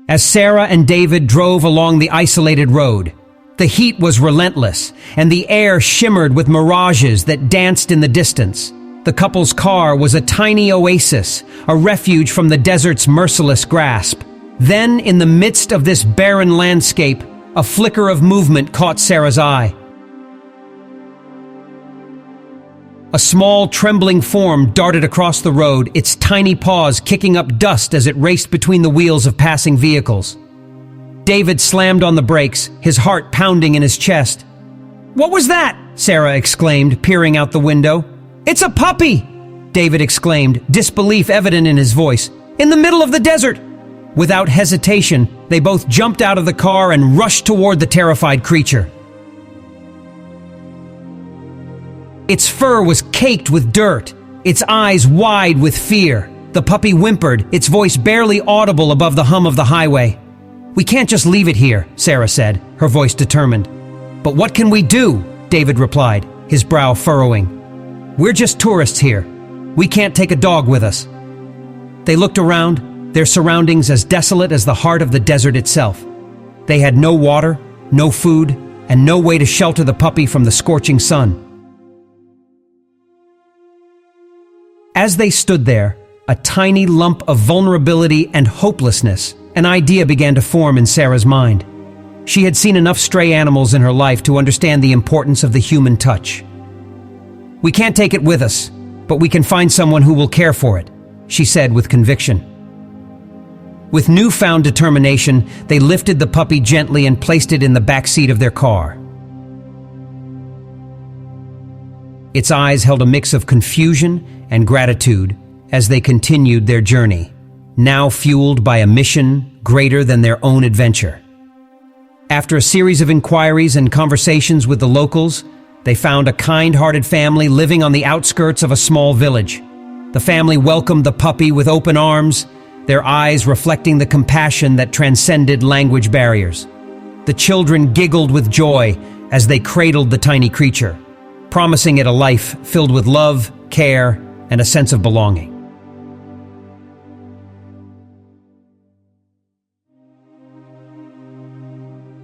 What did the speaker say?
as Sarah and David drove along the isolated road. The heat was relentless, and the air shimmered with mirages that danced in the distance. The couple's car was a tiny oasis, a refuge from the desert's merciless grasp. Then, in the midst of this barren landscape, a flicker of movement caught Sarah's eye. A small, trembling form darted across the road, its tiny paws kicking up dust as it raced between the wheels of passing vehicles. David slammed on the brakes, his heart pounding in his chest. "What was that?" Sarah exclaimed, peering out the window. "It's a puppy!" David exclaimed, disbelief evident in his voice. "In the middle of the desert!" Without hesitation, they both jumped out of the car and rushed toward the terrified creature. Its fur was caked with dirt, its eyes wide with fear. The puppy whimpered, its voice barely audible above the hum of the highway. "We can't just leave it here," Sarah said, her voice determined. "But what can we do?" David replied, his brow furrowing. "We're just tourists here. We can't take a dog with us." They looked around, their surroundings as desolate as the heart of the desert itself. They had no water, no food, and no way to shelter the puppy from the scorching sun. As they stood there, a tiny lump of vulnerability and hopelessness, an idea began to form in Sarah's mind. She had seen enough stray animals in her life to understand the importance of the human touch. "We can't take it with us, but we can find someone who will care for it," she said with conviction. With newfound determination, they lifted the puppy gently and placed it in the back seat of their car. Its eyes held a mix of confusion and gratitude as they continued their journey, now fueled by a mission greater than their own adventure. After a series of inquiries and conversations with the locals, they found a kind-hearted family living on the outskirts of a small village. The family welcomed the puppy with open arms, their eyes reflecting the compassion that transcended language barriers. The children giggled with joy as they cradled the tiny creature, promising it a life filled with love, care, and a sense of belonging.